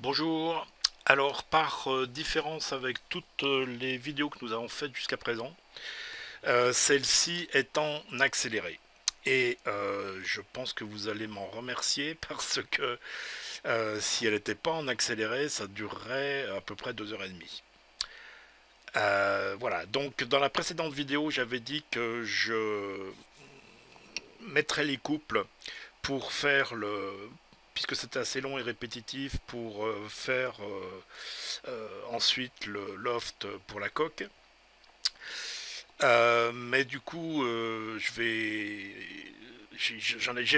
Bonjour. Alors, par différence avec toutes les vidéos que nous avons faites jusqu'à présent, celle-ci est en accéléré. Et je pense que vous allez m'en remercier parce que si elle n'était pas en accéléré, ça durerait à peu près 2 heures et demie. Voilà, donc dans la précédente vidéo, j'avais dit que je mettrais les couples pour faire puisque c'était assez long et répétitif, pour faire ensuite le loft pour la coque. Mais du coup, j'ai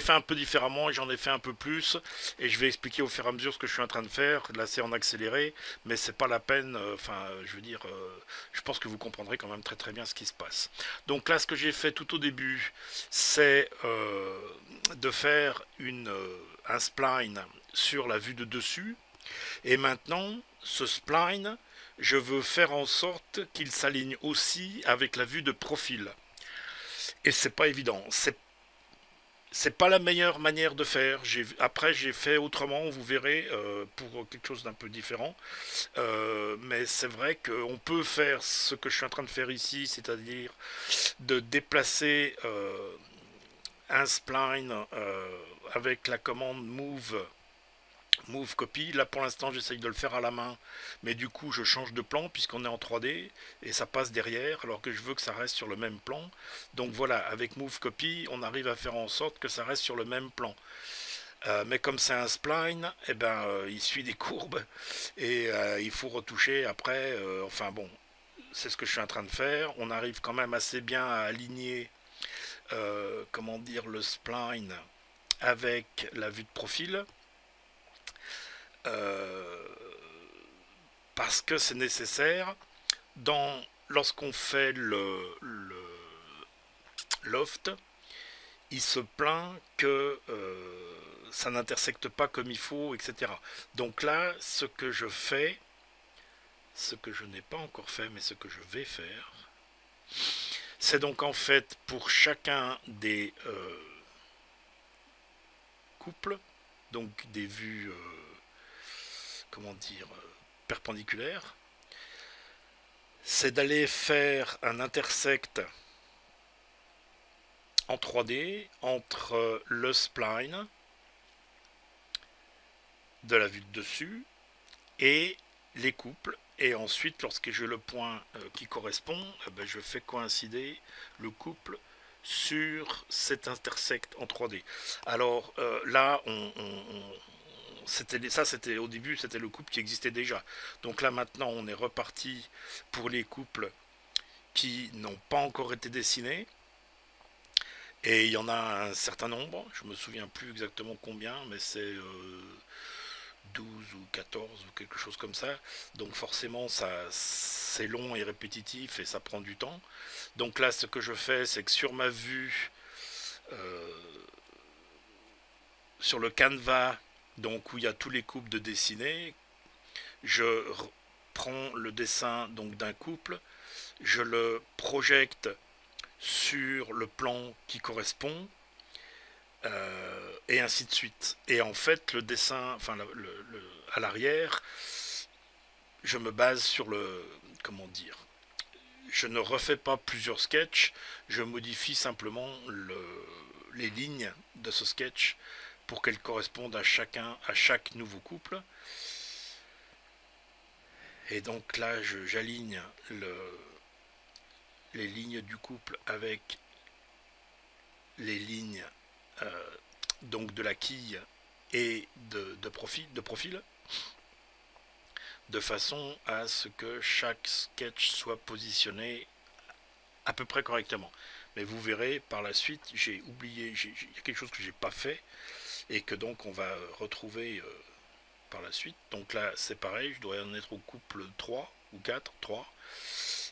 fait un peu différemment et j'en ai fait un peu plus et je vais expliquer au fur et à mesure ce que je suis en train de faire. Là, c'est en accéléré, mais c'est pas la peine. Enfin, je veux dire, je pense que vous comprendrez quand même très très bien ce qui se passe. Donc là, ce que j'ai fait tout au début, c'est de faire un spline sur la vue de dessus. Et maintenant, ce spline, je veux faire en sorte qu'il s'aligne aussi avec la vue de profil. Et c'est pas évident. C'est pas la meilleure manière de faire. Après, j'ai fait autrement, vous verrez, pour quelque chose d'un peu différent. Mais c'est vrai qu'on peut faire ce que je suis en train de faire ici, c'est-à-dire de déplacer un spline avec la commande Move Copy. Là pour l'instant j'essaye de le faire à la main, mais du coup je change de plan puisqu'on est en 3D et ça passe derrière alors que je veux que ça reste sur le même plan. Donc voilà, avec Move Copy on arrive à faire en sorte que ça reste sur le même plan. Mais comme c'est un spline, eh ben, il suit des courbes et il faut retoucher après. Enfin bon, c'est ce que je suis en train de faire. On arrive quand même assez bien à aligner, comment dire, le spline avec la vue de profil. Euh, Parce que c'est nécessaire lorsqu'on fait le loft, il se plaint que ça n'intersecte pas comme il faut, etc. Donc là, ce que je fais, ce que je n'ai pas encore fait, mais ce que je vais faire, c'est donc en fait pour chacun des couples, donc des vues, comment dire, perpendiculaires, c'est d'aller faire un intersect en 3D entre le spline de la vue de dessus et les couples. Et ensuite, lorsque j'ai le point qui correspond, ben, je fais coïncider le couple sur cet intersect en 3D. Alors là, c'était au début, c'était le couple qui existait déjà. Donc là, maintenant, on est reparti pour les couples qui n'ont pas encore été dessinés. Et il y en a un certain nombre, je me souviens plus exactement combien, mais c'est 12 ou 14 ou quelque chose comme ça. Donc forcément, c'est long et répétitif et ça prend du temps. Donc là, ce que je fais, c'est que sur ma vue, euh, sur le canevas, donc où il y a tous les couples de dessinés, je prends le dessin donc d'un couple, je le projette sur le plan qui correspond, et ainsi de suite. Et en fait, le dessin, enfin à l'arrière, je me base sur comment dire, je ne refais pas plusieurs sketchs, je modifie simplement les lignes de ce sketch pour qu'elles correspondent à chaque nouveau couple. Et donc là, j'aligne les lignes du couple avec les lignes euh, donc de la quille et de profil, de façon à ce que chaque sketch soit positionné à peu près correctement. Mais vous verrez par la suite, j'ai oublié, il y a quelque chose que j'ai pas fait et que donc on va retrouver par la suite. Donc là c'est pareil, je dois en être au couple 3 ou 4, 3.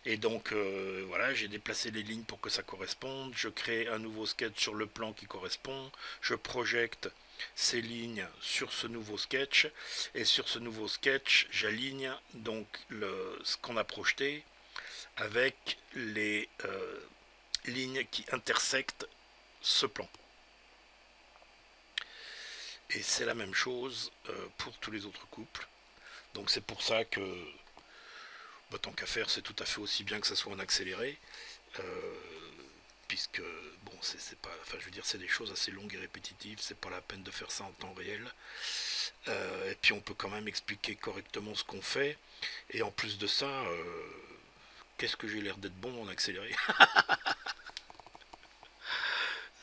Et donc voilà, j'ai déplacé les lignes pour que ça corresponde, je crée un nouveau sketch sur le plan qui correspond, je projette ces lignes sur ce nouveau sketch, et sur ce nouveau sketch, j'aligne donc ce qu'on a projeté avec les lignes qui intersectent ce plan. Et c'est la même chose pour tous les autres couples. Donc c'est pour ça que, bah, tant qu'à faire, c'est tout à fait aussi bien que ça soit en accéléré. Euh, Puisque, bon, c'est pas, enfin, je veux dire, c'est des choses assez longues et répétitives, c'est pas la peine de faire ça en temps réel. Et puis on peut quand même expliquer correctement ce qu'on fait. Et en plus de ça, qu'est-ce que j'ai l'air d'être bon en accéléré.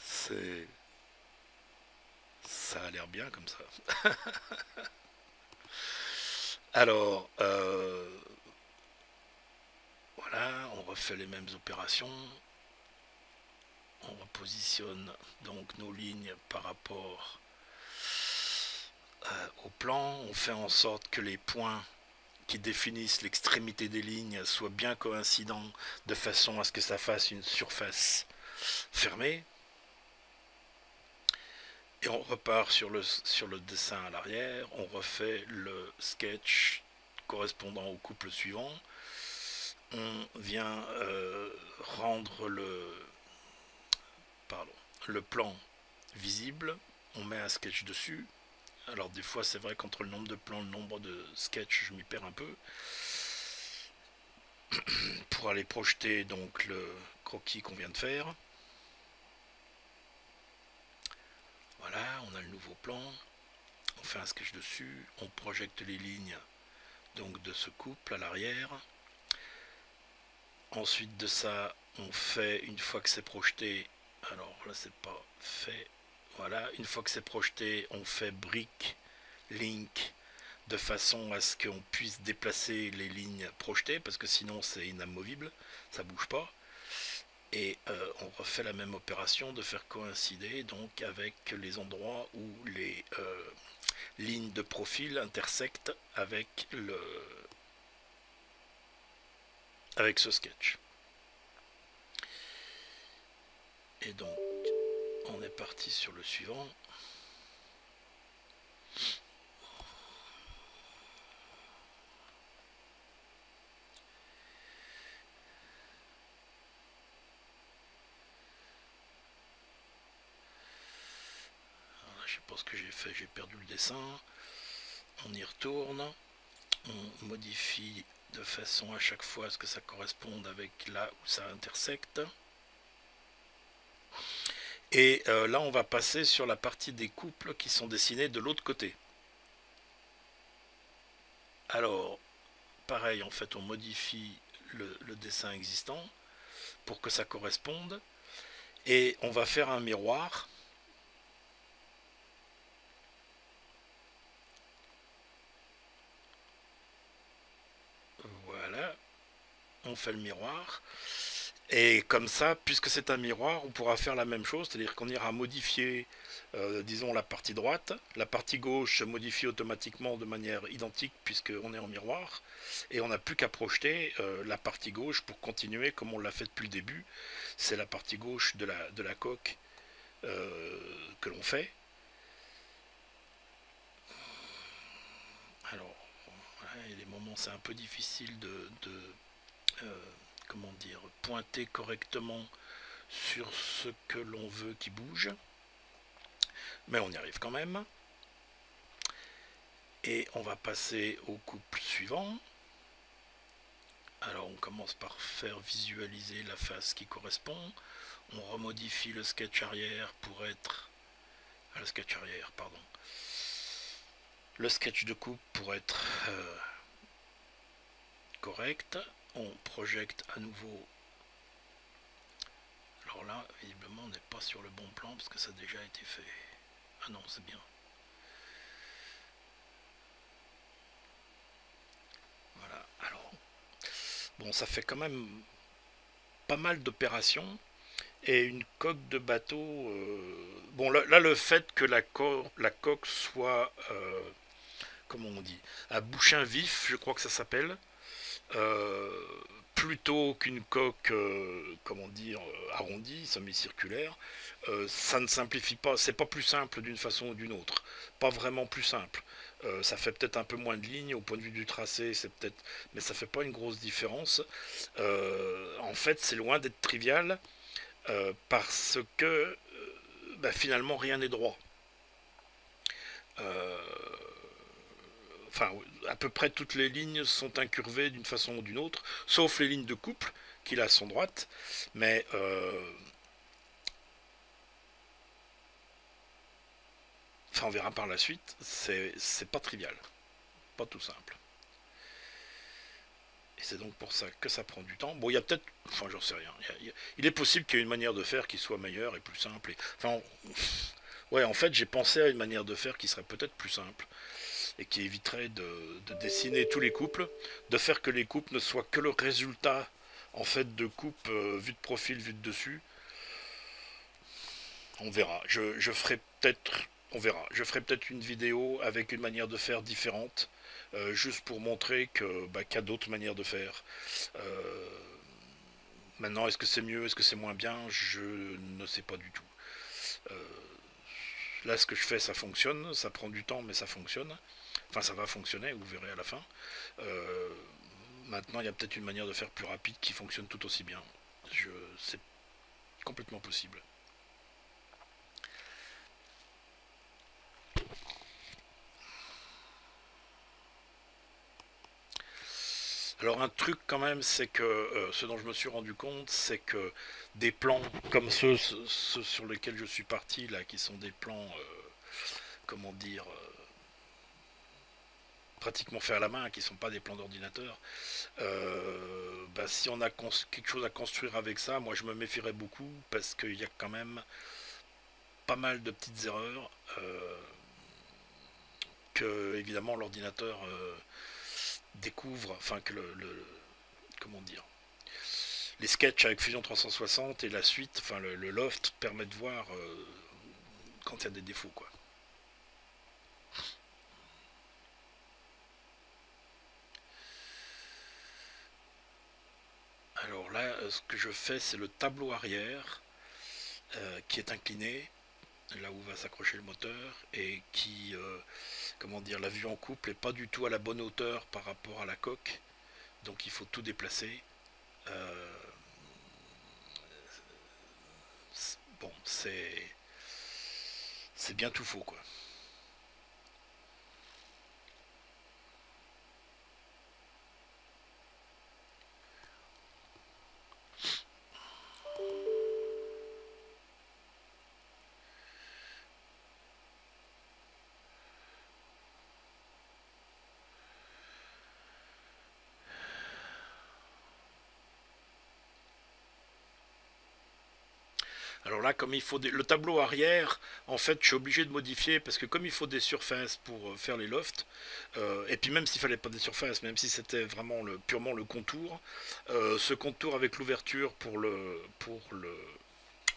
C'est, ça a l'air bien comme ça. Alors, voilà, on refait les mêmes opérations. On repositionne donc nos lignes par rapport au plan. On fait en sorte que les points qui définissent l'extrémité des lignes soient bien coïncidents de façon à ce que ça fasse une surface fermée. Et on repart sur le dessin à l'arrière. On refait le sketch correspondant au couple suivant. On vient rendre le plan visible. On met un sketch dessus. Alors des fois c'est vrai qu'entre le nombre de plans, le nombre de sketchs, je m'y perds un peu. Pour aller projeter donc le croquis qu'on vient de faire. Voilà, on a le nouveau plan. On fait un sketch dessus. On projette les lignes donc de ce couple à l'arrière. Ensuite de ça, on fait, une fois que c'est projeté, alors là c'est pas fait, voilà, une fois que c'est projeté, on fait brick, link, de façon à ce qu'on puisse déplacer les lignes projetées, parce que sinon c'est inamovible, ça bouge pas. Et on refait la même opération de faire coïncider donc avec les endroits où les lignes de profil intersectent avec ce sketch. Et donc on est parti sur le suivant. Je sais pas ce que j'ai fait, j'ai perdu le dessin. On y retourne, on modifie de façon à chaque fois à ce que ça corresponde avec là où ça intersecte. Et là on va passer sur la partie des couples qui sont dessinés de l'autre côté. Alors pareil, en fait on modifie le dessin existant pour que ça corresponde. Et on va faire un miroir. Voilà, on fait le miroir. Et comme ça, puisque c'est un miroir, on pourra faire la même chose, c'est-à-dire qu'on ira modifier, disons, la partie droite. La partie gauche se modifie automatiquement de manière identique puisqu'on est en miroir. Et on n'a plus qu'à projeter la partie gauche pour continuer comme on l'a fait depuis le début. C'est la partie gauche de la coque que l'on fait. Alors, voilà, il y a des moments c'est un peu difficile comment dire, pointer correctement sur ce que l'on veut qui bouge, mais on y arrive quand même. Et on va passer au couple suivant. Alors on commence par faire visualiser la face qui correspond. On remodifie le sketch arrière pour être... le sketch arrière, pardon. Le sketch de coupe pour être correct. On projette à nouveau. Alors là, visiblement, on n'est pas sur le bon plan parce que ça a déjà été fait. Ah non, c'est bien. Voilà, alors... Bon, ça fait quand même pas mal d'opérations. Et une coque de bateau... bon, là, le fait que la coque soit... comment on dit, à bouchin vif, je crois que ça s'appelle, euh, plutôt qu'une coque, comment dire, arrondie, semi-circulaire, ça ne simplifie pas, c'est pas plus simple d'une façon ou d'une autre, pas vraiment plus simple. Ça fait peut-être un peu moins de lignes au point de vue du tracé, c'est peut-être, mais ça fait pas une grosse différence. En fait, c'est loin d'être trivial parce que finalement rien n'est droit. enfin, à peu près toutes les lignes sont incurvées d'une façon ou d'une autre, sauf les lignes de couple, qui là sont droites, mais enfin, on verra par la suite, c'est pas trivial, pas tout simple. Et c'est donc pour ça que ça prend du temps. Bon, il y a peut-être, enfin, j'en sais rien. Il est possible qu'il y ait une manière de faire qui soit meilleure et plus simple. Enfin, ouais, en fait, j'ai pensé à une manière de faire qui serait peut-être plus simple et qui éviterait de dessiner tous les couples, de faire que les couples ne soient que le résultat en fait de coupes vues de profil, vues de dessus. On verra. Je ferai peut-être, on verra. Je ferai peut-être une vidéo avec une manière de faire différente, juste pour montrer que qu'il y a d'autres manières de faire. Euh, Maintenant, est-ce que c'est mieux, est-ce que c'est moins bien, je ne sais pas du tout. Euh, Là, ce que je fais, ça fonctionne, ça prend du temps, mais ça fonctionne. Enfin, ça va fonctionner, vous verrez à la fin. Euh, Maintenant, il y a peut-être une manière de faire plus rapide qui fonctionne tout aussi bien. C'est complètement possible. Alors un truc quand même, c'est que ce dont je me suis rendu compte, c'est que des plans comme ceux sur lesquels je suis parti, là, qui sont des plans, comment dire, pratiquement faits à la main, qui ne sont pas des plans d'ordinateur, si on a quelque chose à construire avec ça, moi je me méfierais beaucoup, parce qu'il y a quand même pas mal de petites erreurs que évidemment l'ordinateur découvre, enfin que comment dire, les sketchs avec Fusion 360 et la suite, enfin le loft permet de voir quand il y a des défauts, quoi. Alors là, ce que je fais, c'est le tableau arrière qui est incliné, là où va s'accrocher le moteur, et qui, comment dire, la vue en couple est pas du tout à la bonne hauteur par rapport à la coque, donc il faut tout déplacer. Euh, bon, c'est bien tout faux, quoi. Alors là, comme il faut le tableau arrière, en fait, je suis obligé de modifier parce que comme il faut des surfaces pour faire les lofts, et puis même s'il fallait pas des surfaces, même si c'était vraiment purement le contour, ce contour avec l'ouverture pour le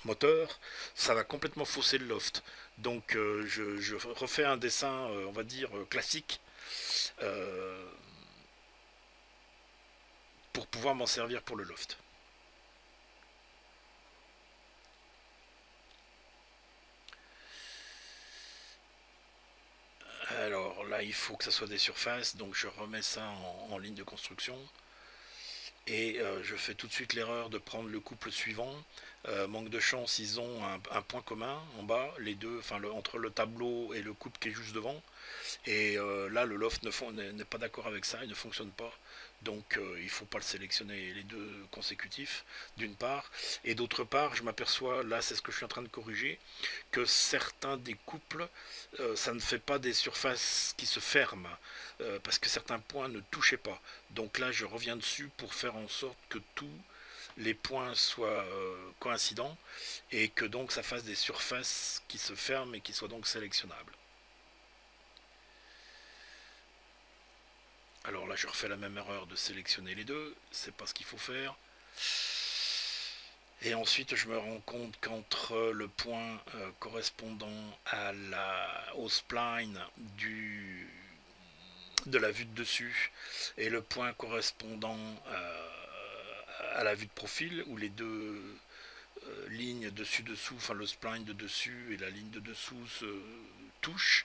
moteur, ça va complètement fausser le loft. Donc je refais un dessin, on va dire classique, euh, pour pouvoir m'en servir pour le loft. Alors là, il faut que ça soit des surfaces, donc je remets ça en ligne de construction. Et je fais tout de suite l'erreur de prendre le couple suivant. Manque de chance, ils ont un point commun en bas, les deux, enfin entre le tableau et le couple qui est juste devant. Et là, le loft n'est pas d'accord avec ça, il ne fonctionne pas. Donc il ne faut pas le sélectionner les deux consécutifs, d'une part. Et d'autre part, je m'aperçois, là c'est ce que je suis en train de corriger, que certains des couples, ça ne fait pas des surfaces qui se ferment, parce que certains points ne touchaient pas. Donc là, je reviens dessus pour faire en sorte que tous les points soient coïncidents et que donc ça fasse des surfaces qui se ferment et qui soient donc sélectionnables. Alors là, je refais la même erreur de sélectionner les deux, c'est pas ce qu'il faut faire. Et ensuite, je me rends compte qu'entre le point correspondant au spline de la vue de dessus et le point correspondant à la vue de profil, où les deux lignes dessus-dessous, enfin le spline de dessus et la ligne de dessous se touchent,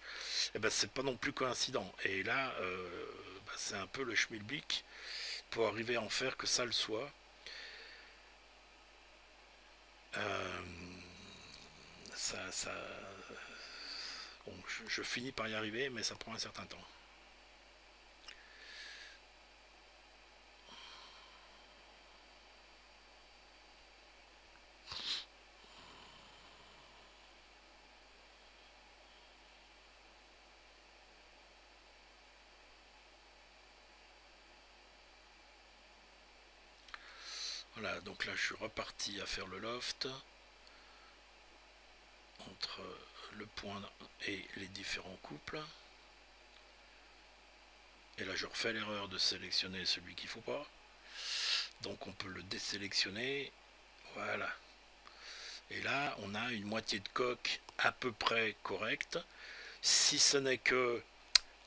et ben c'est pas non plus coïncident. Et là, c'est un peu le schmilblick pour arriver à en faire que ça le soit. Euh, ça, bon, je finis par y arriver, mais ça prend un certain temps. Voilà, donc là je suis reparti à faire le loft entre le point et les différents couples. Et là je refais l'erreur de sélectionner celui qu'il ne faut pas. Donc on peut le désélectionner. Voilà. Et là on a une moitié de coque à peu près correcte. Si ce n'est que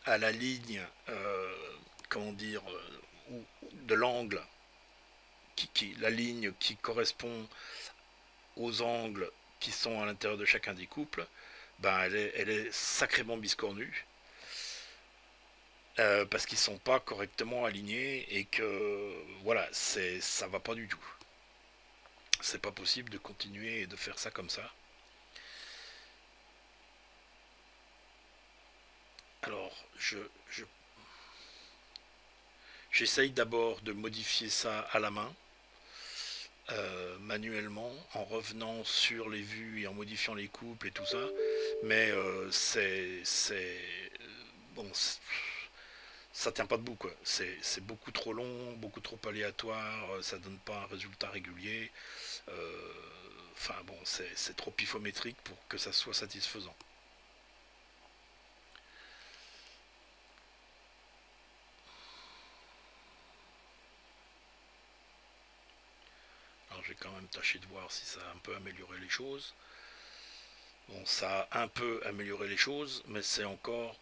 à la ligne, comment dire, de l'angle, la ligne qui correspond aux angles qui sont à l'intérieur de chacun des couples, ben elle est sacrément biscornue. Parce qu'ils sont pas correctement alignés et que voilà, ça va pas du tout. C'est pas possible de continuer et de faire ça comme ça. Alors j'essaye d'abord de modifier ça à la main, manuellement, en revenant sur les vues et en modifiant les couples et tout ça, mais bon, ça tient pas debout, quoi. C'est beaucoup trop long, beaucoup trop aléatoire, ça donne pas un résultat régulier. Enfin bon, c'est trop pifométrique pour que ça soit satisfaisant. Alors je vais quand même tâcher de voir si ça a un peu amélioré les choses. Bon, ça a un peu amélioré les choses, mais c'est encore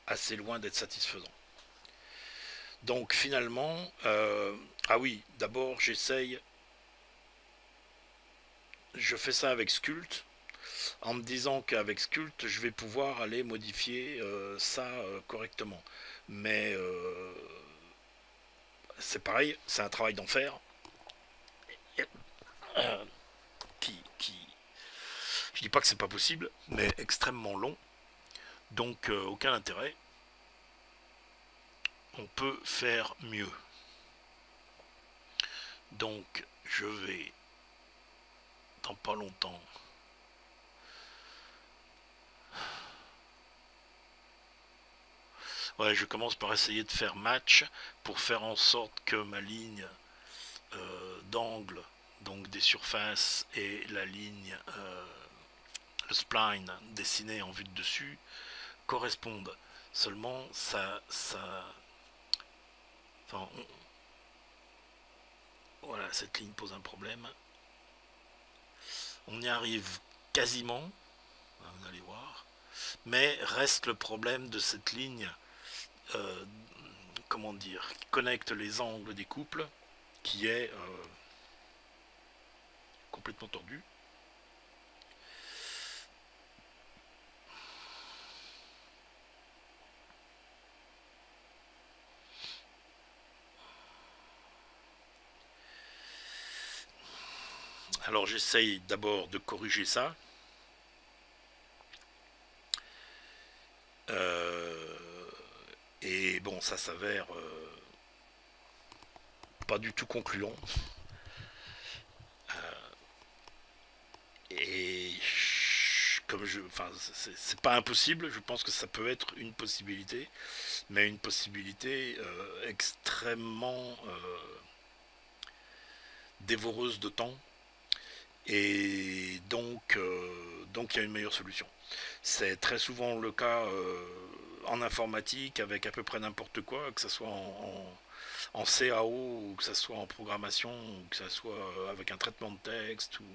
assez loin d'être satisfaisant. Donc finalement, ah oui, d'abord je fais ça avec Sculpt, en me disant qu'avec Sculpt, je vais pouvoir aller modifier ça correctement. Mais c'est pareil, c'est un travail d'enfer. Euh, je dis pas que c'est pas possible, mais extrêmement long. Donc aucun intérêt. On peut faire mieux. Donc je vais dans pas longtemps ouais, je commence par essayer de faire match pour faire en sorte que ma ligne d'angle, donc des surfaces, et la ligne, le spline dessiné en vue de dessus, correspondent. Seulement, enfin, voilà, cette ligne pose un problème. On y arrive quasiment, vous allez voir, mais reste le problème de cette ligne, euh, comment dire, qui connecte les angles des couples, qui est complètement tordu. Alors j'essaye d'abord de corriger ça. Et bon, ça s'avère pas du tout concluant. Et comme enfin, c'est pas impossible. Je pense que ça peut être une possibilité, mais une possibilité extrêmement dévoreuse de temps. Et donc il y a une meilleure solution. C'est très souvent le cas en informatique avec à peu près n'importe quoi, que ce soit en CAO, ou que ce soit en programmation, ou que ce soit avec un traitement de texte, ou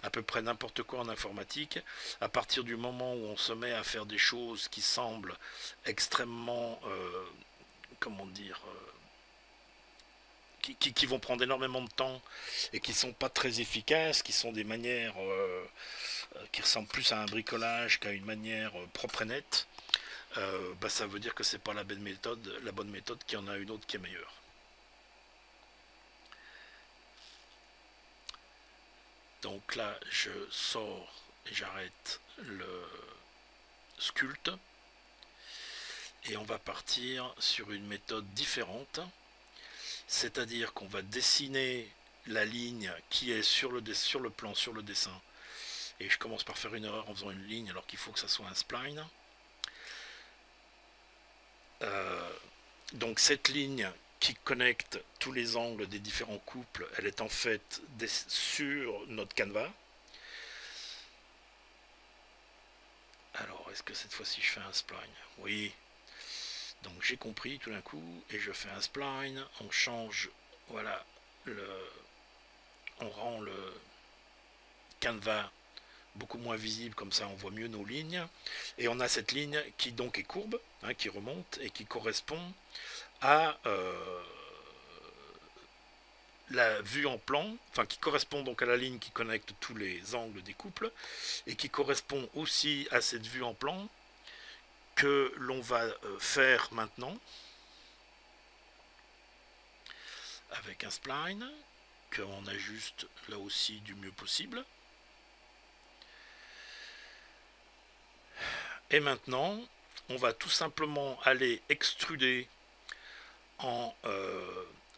à peu près n'importe quoi en informatique. À partir du moment où on se met à faire des choses qui semblent extrêmement, comment dire, qui vont prendre énormément de temps et qui sont pas très efficaces, qui sont des manières qui ressemblent plus à un bricolage qu'à une manière propre et nette, bah, ça veut dire que c'est pas la bonne méthode, qu'il y en a une autre qui est meilleure. Donc là, je sors et j'arrête le sculpte et on va partir sur une méthode différente, c'est-à-dire qu'on va dessiner la ligne qui est sur le plan, sur le dessin. Et je commence par faire une erreur en faisant une ligne alors qu'il faut que ça soit un spline. Donc cette ligne qui connecte tous les angles des différents couples, elle est en fait sur notre canevas. Alors, est-ce que cette fois-ci je fais un spline? Oui. Donc j'ai compris tout d'un coup, et je fais un spline, on change, voilà, on rend le canevas beaucoup moins visible, comme ça on voit mieux nos lignes, et on a cette ligne qui donc est courbe, hein, qui remonte, et qui correspond à la vue en plan, enfin qui correspond donc à la ligne qui connecte tous les angles des couples, et qui correspond aussi à cette vue en plan que l'on va faire maintenant avec un spline qu'on ajuste là aussi du mieux possible. Et maintenant, on va tout simplement aller extruder en...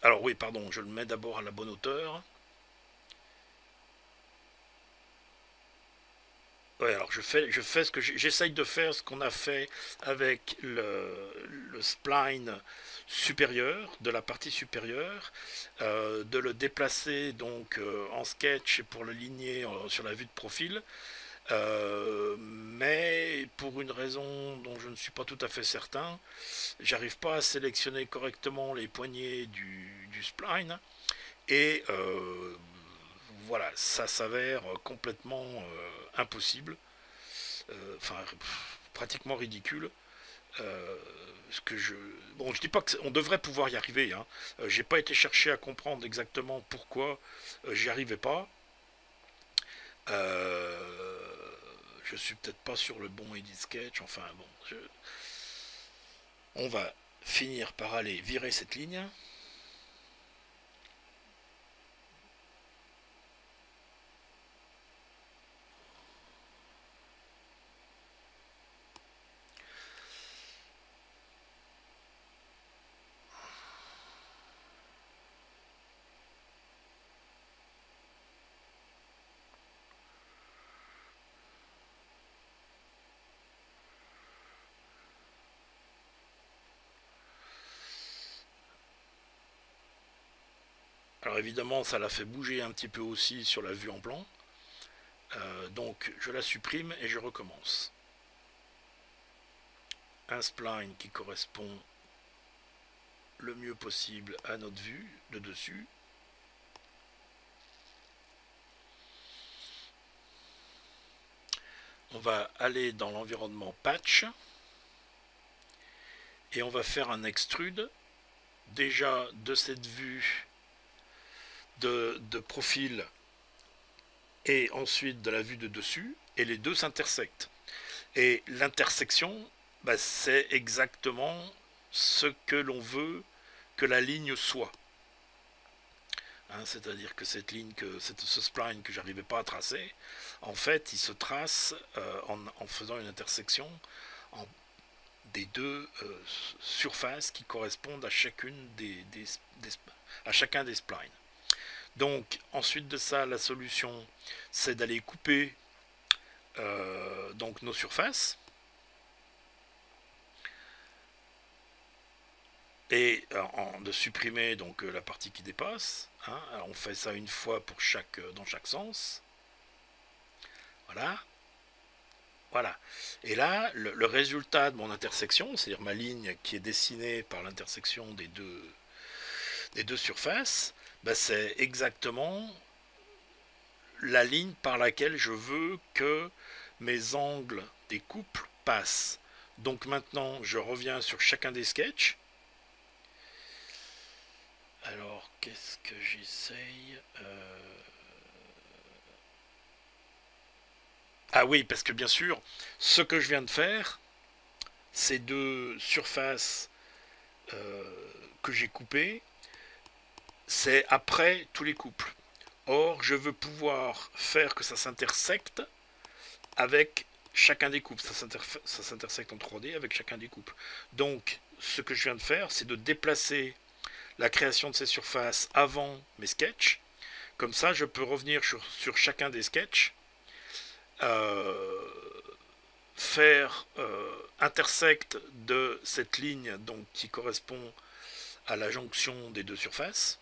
alors oui, pardon, je le mets d'abord à la bonne hauteur. Ouais, alors je fais ce que j'essaye de faire, ce qu'on a fait avec le spline supérieur, de la partie supérieure, de le déplacer donc en sketch pour le ligner sur la vue de profil. Mais pour une raison dont je ne suis pas tout à fait certain, j'arrive pas à sélectionner correctement les poignées du spline, et voilà, ça s'avère complètement impossible, enfin pratiquement ridicule. Ce que bon, je dis pas qu'on devrait pouvoir y arriver, hein. J'ai pas été chercher à comprendre exactement pourquoi j'y arrivais pas. Je suis peut-être pas sur le bon edit sketch, enfin bon, on va finir par aller virer cette ligne. Alors évidemment, ça l'a fait bouger un petit peu aussi sur la vue en plan. Donc je la supprime et je recommence. Un spline qui correspond le mieux possible à notre vue de dessus. On va aller dans l'environnement patch et on va faire un extrude déjà de cette vue de profil et ensuite de la vue de dessus, et les deux s'intersectent. Et l'intersection, bah, c'est exactement ce que l'on veut que la ligne soit. Hein, c'est-à-dire que cette ligne, ce spline que j'arrivais pas à tracer, en fait, il se trace en faisant une intersection des deux surfaces qui correspondent à chacune à chacun des splines. Donc ensuite de ça, la solution, c'est d'aller couper donc nos surfaces et de supprimer donc la partie qui dépasse, hein. Alors, on fait ça une fois pour dans chaque sens. Voilà. Voilà. Et là, le résultat de mon intersection, c'est-à-dire ma ligne qui est dessinée par l'intersection des deux surfaces, bah, c'est exactement la ligne par laquelle je veux que mes angles des couples passent. Donc maintenant, je reviens sur chacun des sketchs. Alors, qu'est-ce que j'essaye Ah oui, parce que bien sûr, ce que je viens de faire, ces deux surfaces que j'ai coupées, c'est après tous les couples. Or, je veux pouvoir faire que ça s'intersecte avec chacun des couples. Ça s'intersecte en 3D avec chacun des couples. Donc, ce que je viens de faire, c'est de déplacer la création de ces surfaces avant mes sketchs. Comme ça, je peux revenir sur chacun des sketchs, faire intersecte de cette ligne donc, qui correspond à la jonction des deux surfaces.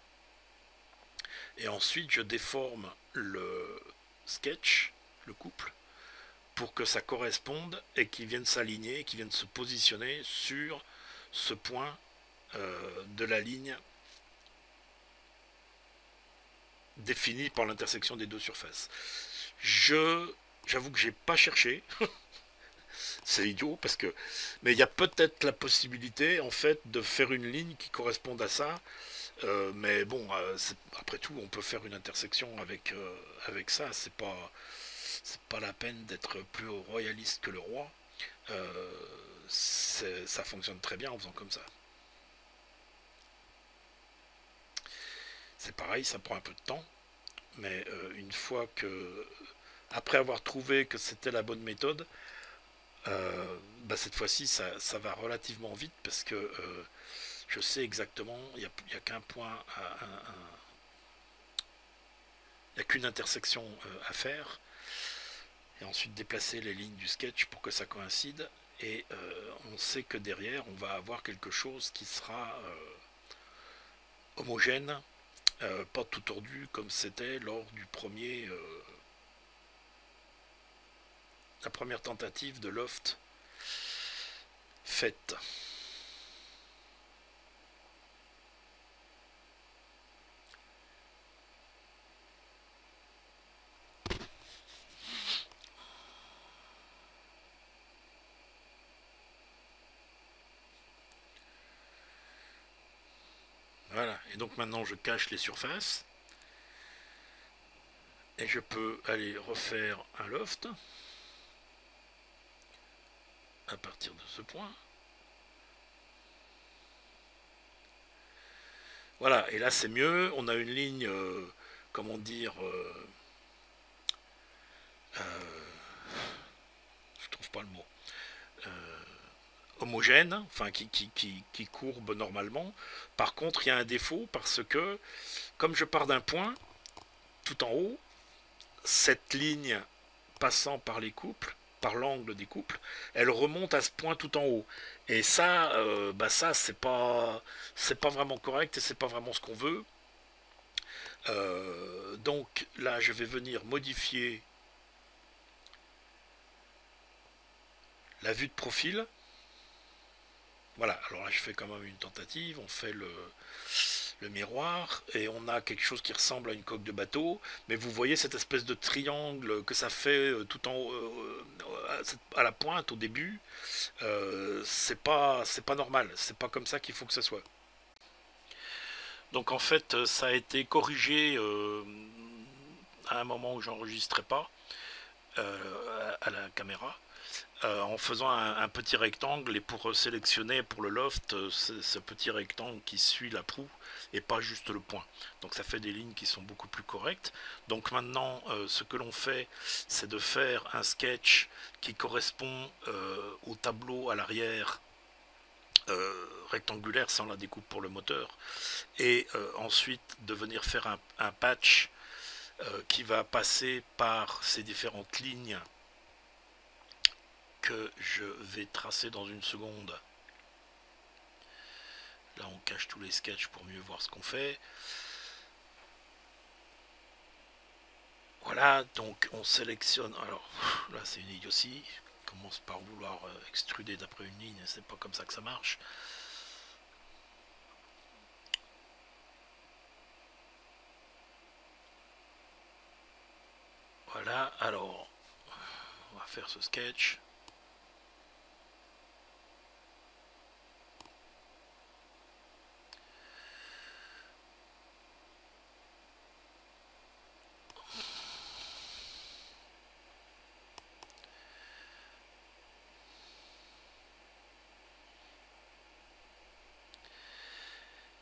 Et ensuite, je déforme le sketch, le couple, pour que ça corresponde et qu'il vienne s'aligner, qu'il vienne se positionner sur ce point de la ligne définie par l'intersection des deux surfaces. J'avoue que j'ai pas cherché. C'est idiot parce que, mais il y a peut-être la possibilité en fait de faire une ligne qui corresponde à ça. Mais bon, après tout, on peut faire une intersection avec ça. C'est pas la peine d'être plus royaliste que le roi. Ça fonctionne très bien en faisant comme ça. C'est pareil, ça prend un peu de temps, mais une fois que, après avoir trouvé que c'était la bonne méthode, cette fois-ci ça va relativement vite parce que je sais exactement, il n'y a qu'un point, il n'y a qu'une intersection à faire, et ensuite déplacer les lignes du sketch pour que ça coïncide, et on sait que derrière on va avoir quelque chose qui sera homogène, pas tout tordu comme c'était lors du la première tentative de loft faite. Voilà, et donc maintenant je cache les surfaces et je peux aller refaire un loft à partir de ce point. Voilà, et là c'est mieux, on a une ligne, comment dire, je trouve pas le mot, homogène, enfin qui courbe normalement. Par contre, il y a un défaut parce que, comme je pars d'un point tout en haut, cette ligne passant par les couples, par l'angle des couples, elle remonte à ce point tout en haut. Et ça, ça c'est pas vraiment correct et c'est pas vraiment ce qu'on veut. Donc là, je vais venir modifier la vue de profil. Voilà, alors là je fais quand même une tentative, on fait le miroir et on a quelque chose qui ressemble à une coque de bateau, mais vous voyez cette espèce de triangle que ça fait tout en haut, à la pointe au début, c'est pas normal, c'est pas comme ça qu'il faut que ça soit. Donc en fait ça a été corrigé à un moment où j'enregistrais pas à la caméra. En faisant un petit rectangle, et pour sélectionner pour le loft ce petit rectangle qui suit la proue et pas juste le point, donc ça fait des lignes qui sont beaucoup plus correctes. Donc maintenant ce que l'on fait, c'est de faire un sketch qui correspond au tableau à l'arrière rectangulaire sans la découpe pour le moteur, et ensuite de venir faire un patch qui va passer par ces différentes lignes que je vais tracer dans une seconde. Là on cache tous les sketchs pour mieux voir ce qu'on fait. Voilà, donc on sélectionne. Alors là c'est une idiotie. On commence par vouloir extruder d'après une ligne, c'est pas comme ça que ça marche. Voilà, alors on va faire ce sketch.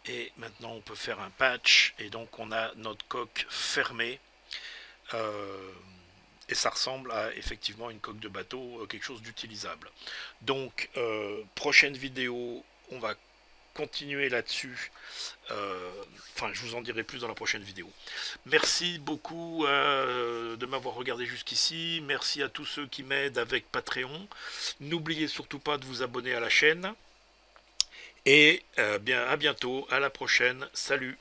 Et maintenant on peut faire un patch, et donc on a notre coque fermée, et ça ressemble à effectivement une coque de bateau, quelque chose d'utilisable. Donc prochaine vidéo, on va continuer là-dessus. Enfin, je vous en dirai plus dans la prochaine vidéo. Merci beaucoup de m'avoir regardé jusqu'ici. Merci à tous ceux qui m'aident avec Patreon. N'oubliez surtout pas de vous abonner à la chaîne. Et bien à bientôt, à la prochaine, salut.